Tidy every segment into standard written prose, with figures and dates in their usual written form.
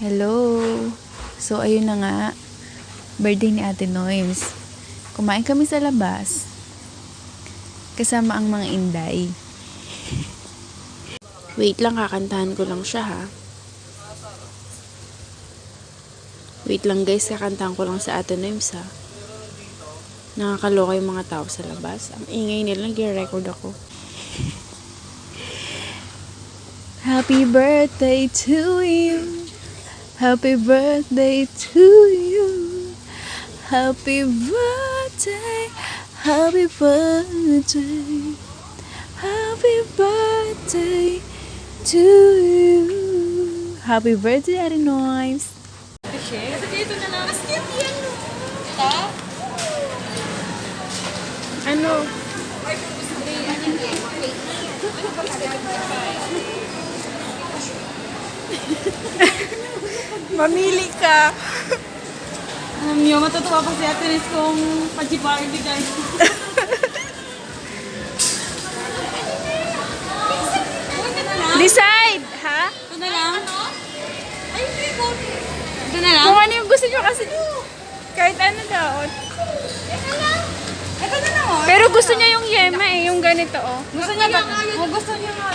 Hello! So, ayun na nga. Birthday ni Ate Noyms. Kumain kami sa labas. Kasama ang mga inday. Wait lang, kakantahan ko lang siya ha. Wait lang guys, kakantahan ko lang sa Ate Noyms ha. Nakakaloka yung mga tao sa labas. Ang ingay nila, nag-record ako. Happy birthday to you. Happy birthday to you. Happy birthday. Happy birthday. Happy birthday to you. Happy birthday, Ate Noyms. Dito na lang. Mas cute yan, no? Ito? Ano? Mamili ka. Alam niyo, matutuwa pa si Ate Liz kung pajibahin bigay. Decide, ha? Ito na lang? Ito na lang? Kung ano yung gusto nyo kasi. Kahit ano daw. Ito na lang, oh. Pero gusto niya yung yema eh, yung ganito oh. Gusto niya ba? Gusto niya nga.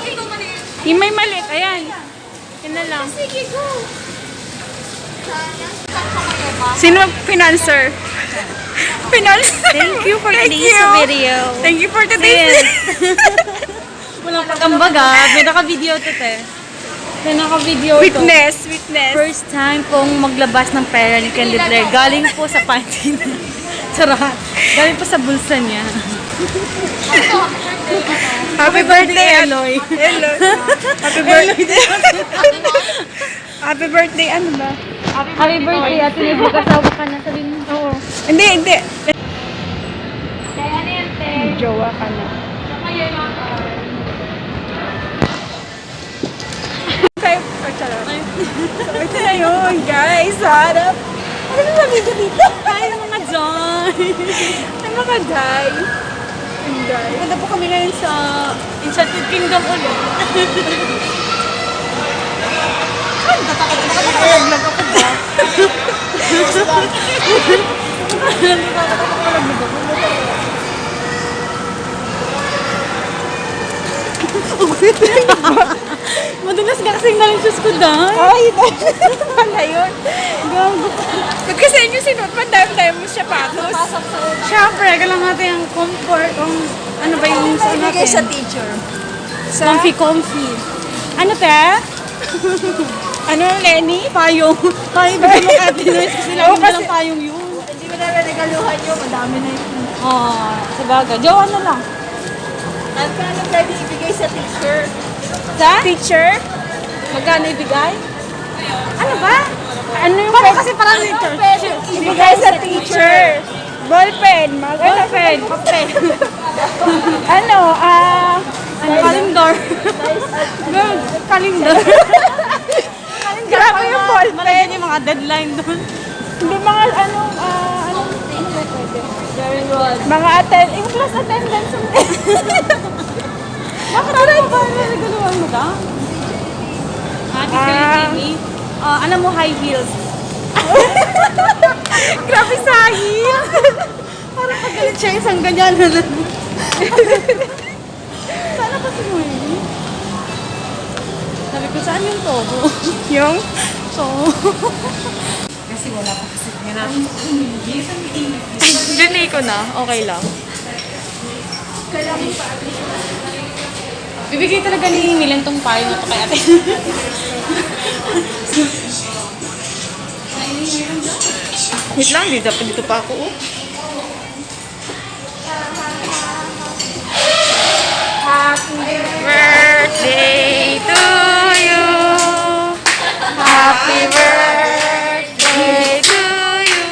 Ito maliit. Yung may maliit, ayan. Yan na lang. Sige, go. Sino financer? Financer. Thank you for Thank today's you. video. Thank you for today's Walang pagkambaga. May naka-video to, te. May naka-video to. Witness, witness. First time kong maglabas ng pera ni Candy Blair. Galing po sa panty niya. Charot. Galing po sa bulsa niya. Happy birthday, Eloy. Hello. Happy birthday. Happy birthday, ano ba? Happy birthday, Ate Liz. Magkasawa ka na. Sabihin mo. Oo. Hindi, hindi. Kaya ano yan, te? Jowa ka na. Kaya yung Okay, charot. So, ito na yun, guys. Harap. Ano yung nabito dito? Ay, mga John. Ay, mga day. Inday. Punta po kami ngayon sa Enchanted Kingdom ulit. Ay, tatakot na ako. Nakalag ako ba? Madulas ka kasing nalisus ko dahil. Ay, pala yun. Gago. Ba't kasi yun yung sinuot pa, dahil mo siya patos. Siyempre, kailangan natin yung comfort, kung ano ba yung sa Ibigay sa natin. teacher. Sa, Comfy. Ano, te? ano, Lenny? Payong. Payong, bigyan mo kay Ate Noyes kasi Oo, lagi kasi- ng payong yun. Hindi mo namin nagaluhan yun, madami na yun. Sa bagay. Jowa na lang. At paano pwede ibigay sa teacher? Sa? Teacher? Magkano ibigay? Ano ba? Ano yung Parang kasi parang teacher. ibigay sa teacher? Ballpen, mga Ballpen, papel. Ano, Calendar. Calendar. grabe yung ballpen. Malagyan yung mga deadline doon. Hindi mga, ano ba pwede? Mga yung class attendance. Bakit ano ba nagagaluhan mo ka? Alam mo, high heels. Grabe sa akin. Parang paggalit siya, isang ganyan na lang. Sana pa si Noemi? Sabi ko, saan yung tobo? Yung? Kasi wala pa kasi nga Dinay ko na. Okay lang. Bibigay talaga ni Milan tong payo na to kay ate. Wait lang, dito pa ako. Oh. Happy birthday to you. Happy birthday to you.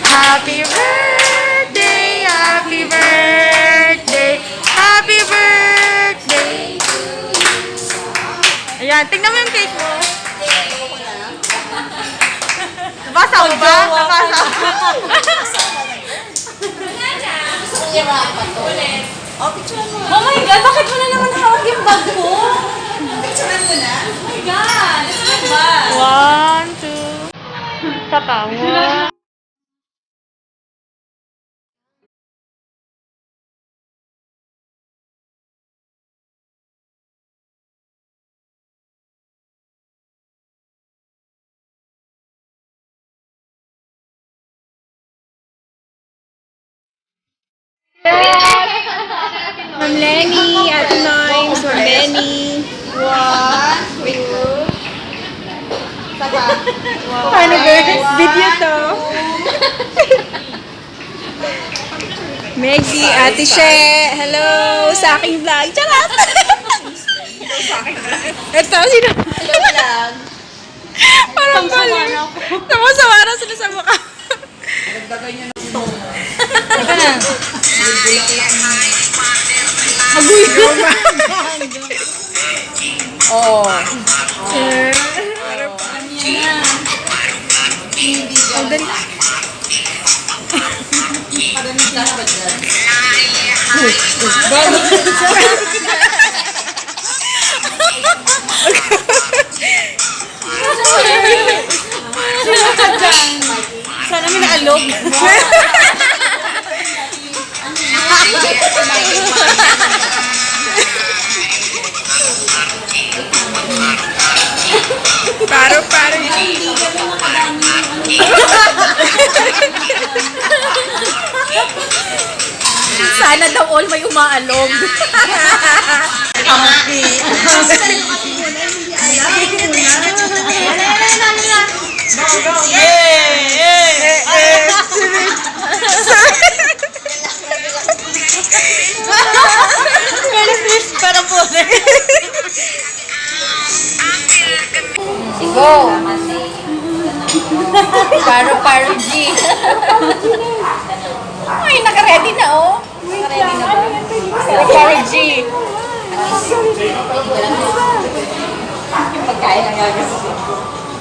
Happy birthday, happy birthday, happy birthday to you. Ayan, tingnan mo yung cake mo. Nabasa ko ba? Nabasa ko. Oh my God, bakit mo na naman hawak yung bag ko? Picturean mo na? Oh my God! Tatawa. Ma'am Lenny, Ate Noyms, Ma'am Lenny. Paano girls? Video to. Meggy, Ate She, hello sa aking vlog. Charot! Ito, sino? Hello vlog. Parang bali. Tama-sawa na sila sa mukha. Aguyo. Oh. Ang dali. Sana may naalog. Paro. Sana daw all may umaalog. Para po. Go! Paro G. Ay, naka-ready na oh. Naka-ready na ba? Paro G. Pagkain lang gagawin.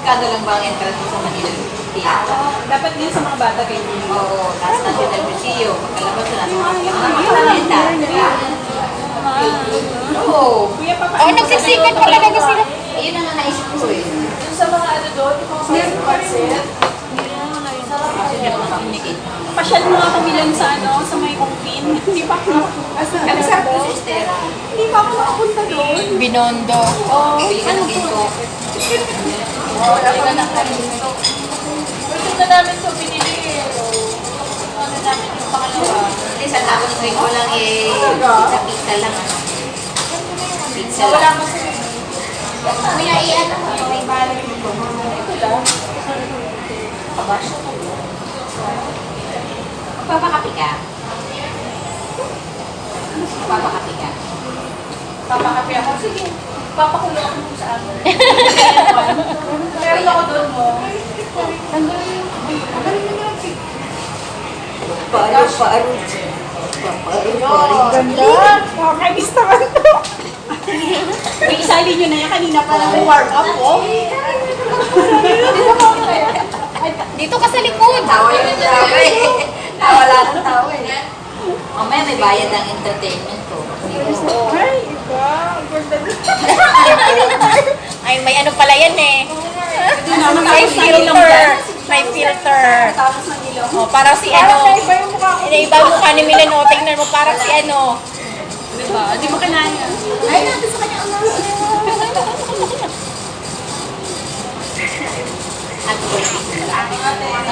Kano lang ba ang entrance sa Manila Theater? Dapat din sa mga bata kayo. Oo, taas na siya ng museo. Pagkalabas na mga planeta. Oo. Oh, nagsisikat pa talaga sila. Yun ang naisip ko eh. Sa mga ano doon, yung mga concert. Pasyal mo nga kami lang sa ano, sa may Ongpin. Hindi pa ako Hindi pa ako nakapunta doon. Binondo. Oo. Ano ginto? Wala pa na kanito. Ito na namin ito binili. Ano namin yung pangalawa. Hindi, sa tapos rin ko lang eh, pizza lang. Pizza Wala lang. kasi. Kuya, iyan mo. May balik mo. Ito lang. Kabash. Papakapi ka? Papakapi ka? Papakapi ako. Sige. Papakulo ako dun sa akin. Meron ako doon mo. Paru. Ganda. Makakainis naman to. May isali nyo na yan. Kanina pa lang warm up po. Dito ka sa likod. Tawa yung tawa eh. Wala ng tawa eh. Mamaya may bayad ang entertainment ko. Ay, iba. Ang ganda doon. Ay, may ano pala yan eh. May filter. May filter. Tapos ng ilong. Oh, parang si ano. Iba yung mukha ko. Iba yung mukha ni Milan. O, tingnan mo, parang si ano. Diba? Di mo kinaya. Ay, natin sa kanya.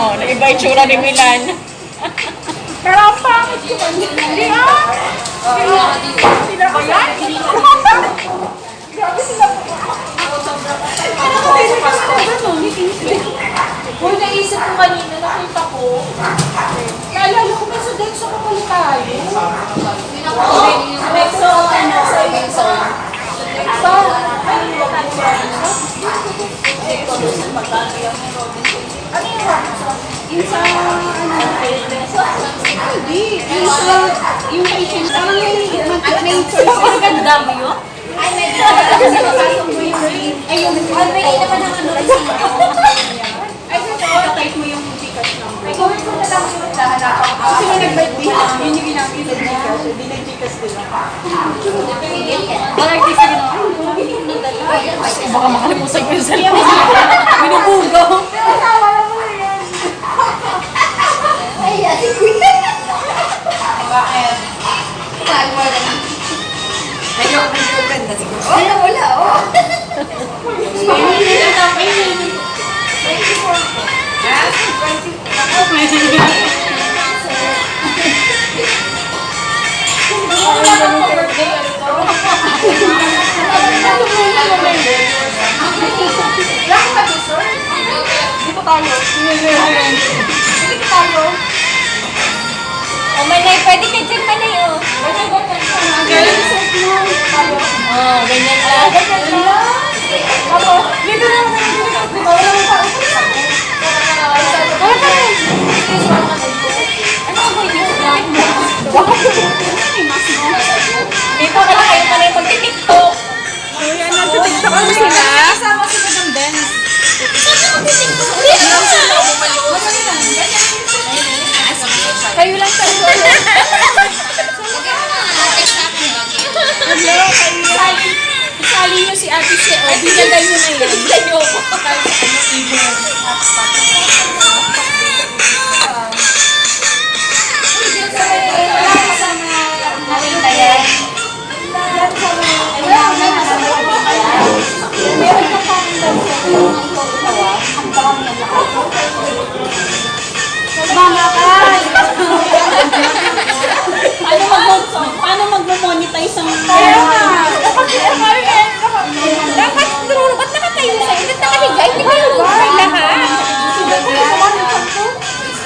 Oh, naiba yung tsura ni Milan. Pero ang pangit ko. Hindi ah. Sila ba yan? Grabe sila po. Uy, naisip ko kanina, nakita ko. Naalala ko, may sa Dexo ka pala tayo. Dexo, ano, sa Dexo. Ba? Ano yung yung sa, hindi. Yung sa, yung patient, may W? Ay, may pasok mo yung ay, yung may naman ang ano, ay, type mo yung Gcash number. Ay, comment ko na lang yung hahanapan ko. Kasi yung nag-birthday, yun yung ginamit sa Gcash, hindi nag-Gcash nila. Walang Gcash nila. Baka makalimusan ko yung cellphone. Binubugaw. Pero tawa lang mo yan. na siguro. Wala, oh. Dito tayo. Dito tayo. Oh, Manay, pwede ka dyan, Manay, oh. Oh, ganyan lang. Dito na. Dito Dito ka na kayo, Manay, magti-tiktok. Ano sila? Kasama sila ng dance. Kayo lang tayo. Isali nyo si Ate Si. O, binagan nyo na yan. Bigyan niyo ako. Nakita yan. Paano mag-monetize ang Dapat, ba't nakatayo sa init nakahiga? Hindi kayo lahat.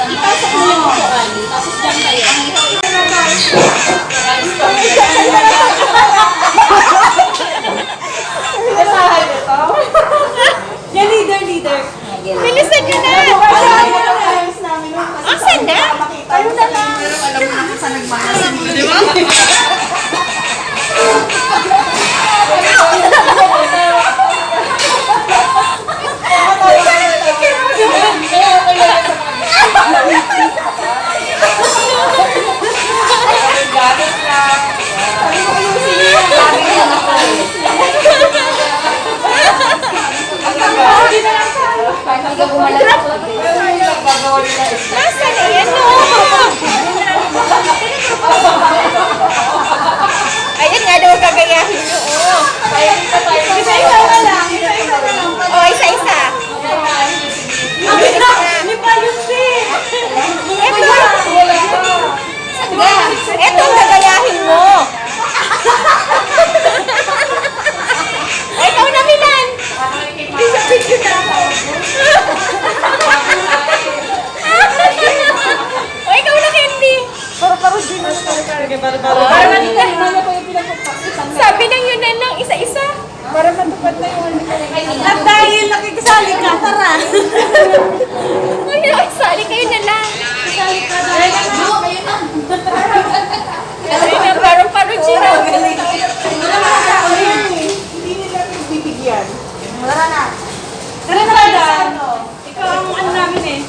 ipasok mo yung upuan. Tapos dyan kayo. Yan, leader. Bilisan nyo na. Asan na? Kayo na lang. Hindi ka bumalak. Nasaan na yan? Ayan nga daw gagayahin nyo. Isa-isa na lang. O, isa-isa. Hindi pa yun din. Eto ang gagayahin mo. O, ikaw na, Milan. O, ikaw na, Candy. Sabi ng yun na lang, isa-isa. At dahil nakikisali ka, tara. Ay, sali kayo na lang. Ay, na, parang Gina. Hindi nila bibigyan. Tara na. Tara na. Ikaw ang ano namin eh.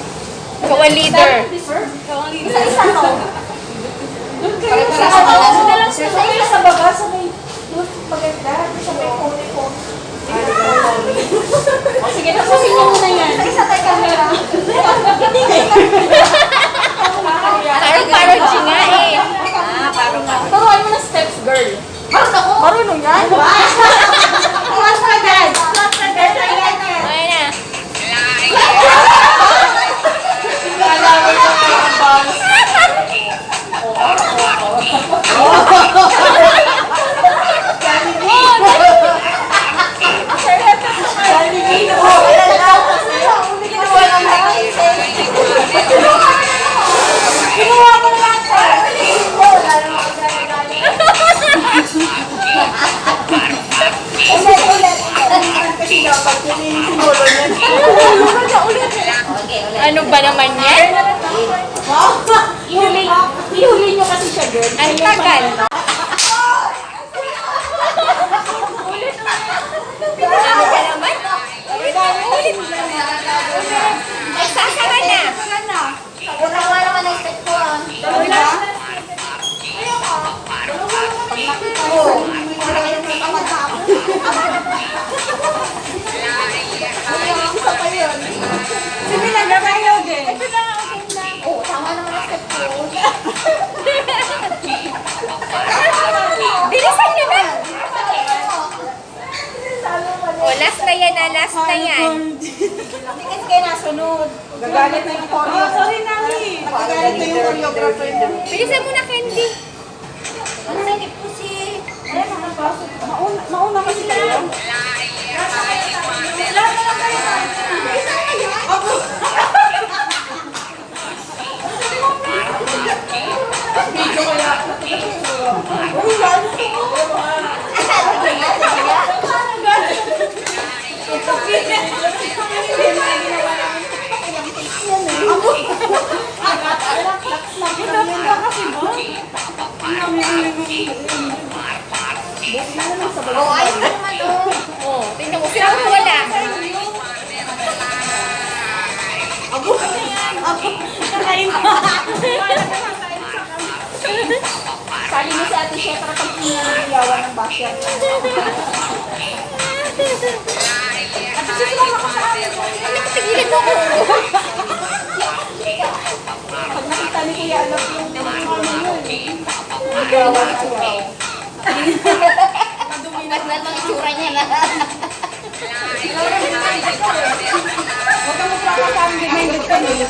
Ikaw ang leader. Isa-isa to. Doon kayo sa baba, sa may doon maganda. Sa may phone. Sige, tapusin niyo muna yan. Isa tayo camera. Parang Gina eh. Turuan mo na steps, girl. Marunong yan? Class ka dance. Ayan na. Ano ba naman yan? Ihuli nyo kasi siya, girl. Ang tagal. Ano ba naman? Ulit. Ay, sasara na. Una nga naman ang step ko, ah. Sige na, gagayaw din. Oo, tama naman ang step ko. O, last na yan na, last na yan. Hindi kasi kayo nasunod. Gagalit na yung choreo. Sorry, Nani. Gagalit na yung choreographer niya. Bilisan mo na, Candy. Ang sakit po si... Mauna kasi kayo. Oh, ayos na naman O, tingnan mo. Sino mo wala? Sali mo si Ate Shea para pag pinangyayawang ng basya. Tigilin mo ko. Pag nakita ni Kuya Alap yung ano yun. Agawan, agaw. Naglan ng itsura niya na. Huwag kang magpapasama, reminded kami.